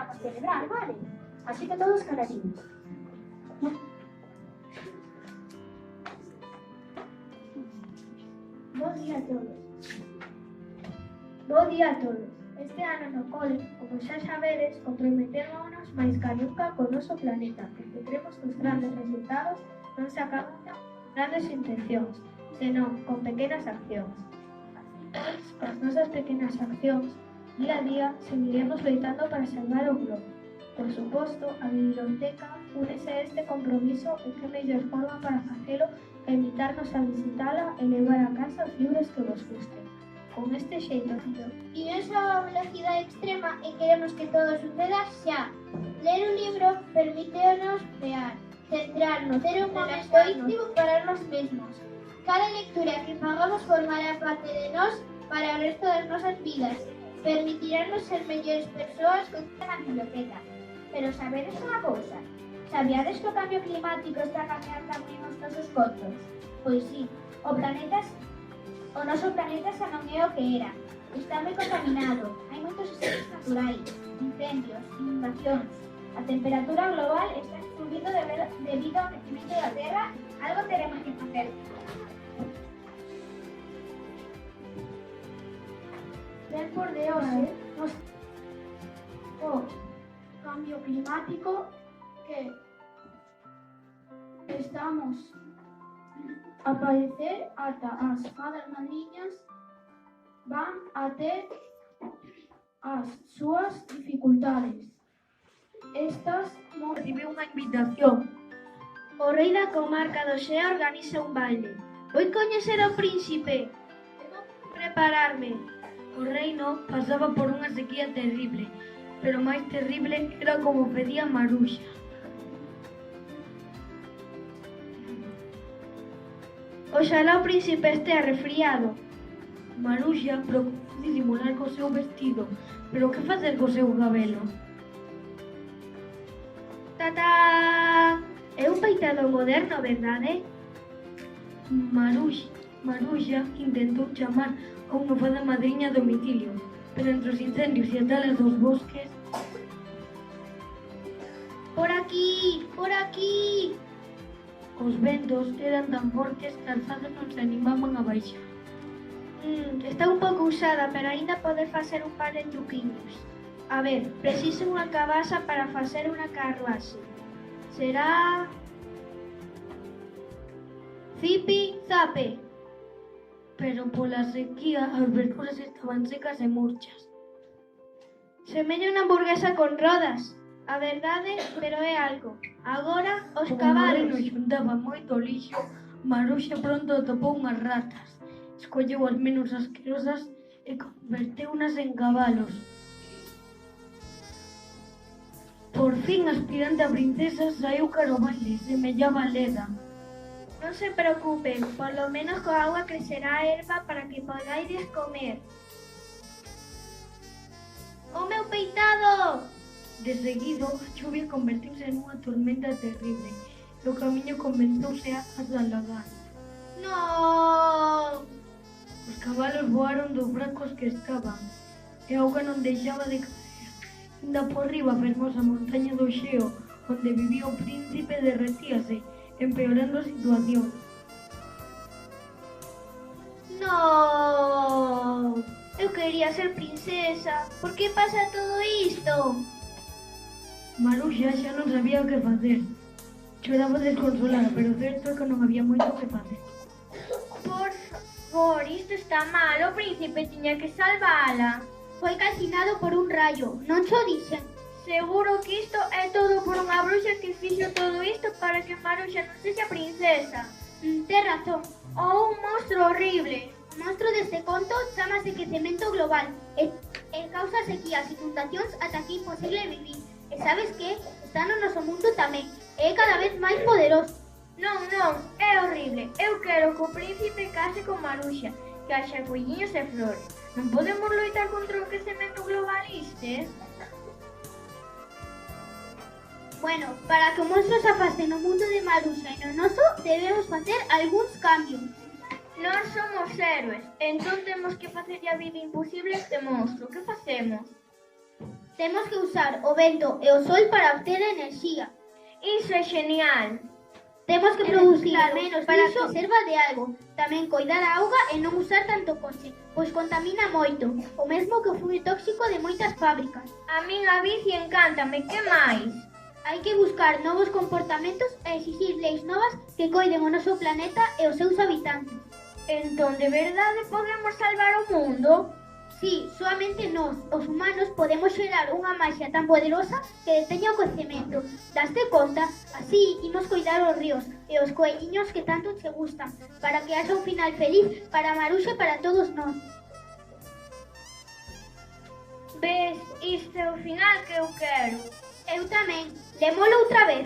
vamos celebrar, vale? Así que todos caladitos. Bo día a todos. Bo día a todos. Este ano no cole, como xa sabedes, comprometémonos máis ca nunca co noso planeta, porque cremos que os grandes resultados non se acaban con grandes intencións, senón con pequenas accións. Así pois, coas nosas pequenas accións, día a día, seguiremos loitando para salvar o globo. Por suposto, a biblioteca únese a este compromiso e que mellor forma para facelo que invitarnos a visitala e levar a casa os libros que vos gusten. Con este xeito, tío. Vivimos a velocidade extrema e queremos que todo suceda xa. Ler un libro permítenos crear, centrarnos, ter un momento íntimo para nós mesmos. Cada lectura que fagamos formará parte de nós para o resto das nosas vidas. Permitiránnos ser mellores persoas con na biblioteca. Pero sabedes unha cousa? Sabiades que o cambio climático está a cambiar tamén os nosos contos? Pois sí, o noso planeta xa non é o que era. Está moi contaminado, hai moitos excesos naturais, incendios, inundacións. A temperatura global está subindo debido ao crecimento da Terra. Algo teremos que facer. Ben por de hoxe, o cambio climático que estamos a padecer ata as fadas madriñas van a ter as súas dificultades. Estas Recibiu unha invitación. O rei da comarca do Xea organiza un baile. Vou coñecer ao príncipe. Debo prepararme. O reino pasaba por unha sequía terrible, pero máis terrible era como pedía Maruxa. Oxalá o príncipe estea resfriado. Maruxa procurou disimular co seu vestido, pero que facer co seu cabelo? Tata! É un peitado moderno, verdade? Maruxa intentou chamar a unha fada madriña a domicilio, pero entre os incendios e a talas dos bosques... Por aquí! Por aquí! Os ventos eran tan fortes que as fadas non se animaban a baixar. Está un pouco usada, pero aínda pode facer un par de truquiños. A ver, preciso unha cabasa para facer unha carruaxe. Será... Zipi, zape. Pero pola sequía as verduras estaban secas e murchas. Semella unha hamburguesa con rodas. A verdade, pero é algo. Agora, os cabalos. Como xuntaba moito lixo, Maruxa pronto atopou unhas ratas. Escolleu as menos asquerosas e converteunas en cabalos. Por fin, a aspirante a princesa saiu cara ao baile, semellaba Leda. Non se preocupen, por lo menos coa agua crecerá a erva para que podaides comer. O meu peitado! De seguido, a chuvia converteuse nunha tormenta terrible e o camiño comenzouse a alagar. Non! Os cabalos voaron do fracos que estaban e a auga non deixaba de caer. Inda por riba a fermosa montaña do Xeo, onde vivía o príncipe, derretíase, empeorando a situación. Non! Eu quería ser princesa. Por que pasa todo isto? Maruxa xa non sabía o que facer. Choraba desconsolada, pero certo é que non había moito que facer. Por favor, isto está mal. O príncipe tiña que salvala. Foi calcinado por un rayo, non cho dixen. Seguro que isto é todo por unha bruxa que fixo todo isto para que Maruxa non sexa princesa. Tes razón. Ou un monstro horrible. O monstro deste conto chamase quecemento global e causa sequías e inundacións ata que é imposible vivir. E sabes que? Está no noso mundo tamén. É cada vez máis poderoso. Non, é horrible. Eu quero que o príncipe case con Maruxa, que haxa colliños e flores. Non podemos loitar contra o quecemento global, istes? Bueno, para que o monstro se afaste no mundo de Maruxa e no noso, debemos facer algúns cambios. Nós somos héroes, entón temos que facerlle a vida imposible a este monstro. Que facemos? Temos que usar o vento e o sol para obter enerxía. Iso é genial. Temos que producir menos para lixo que serva de algo. Tamén coidar a auga e non usar tanto coche, pois contamina moito, o mesmo que o fume tóxico de moitas fábricas. A min a bici encántame, que máis? Hai que buscar novos comportamentos e exigir leis novas que coiden o noso planeta e os seus habitantes. Entón, de verdade podemos salvar o mundo? Sí, soamente nós, os humanos, podemos xerar unha maxia tan poderosa que deteña o crecemento. Daste conta? Así imos coidar os ríos e os coelliños que tanto che gustan, para que haxa un final feliz para Maruxa e para todos nós. Ves, isto é o final que eu quero. Eu tamén. Lémolo outra vez.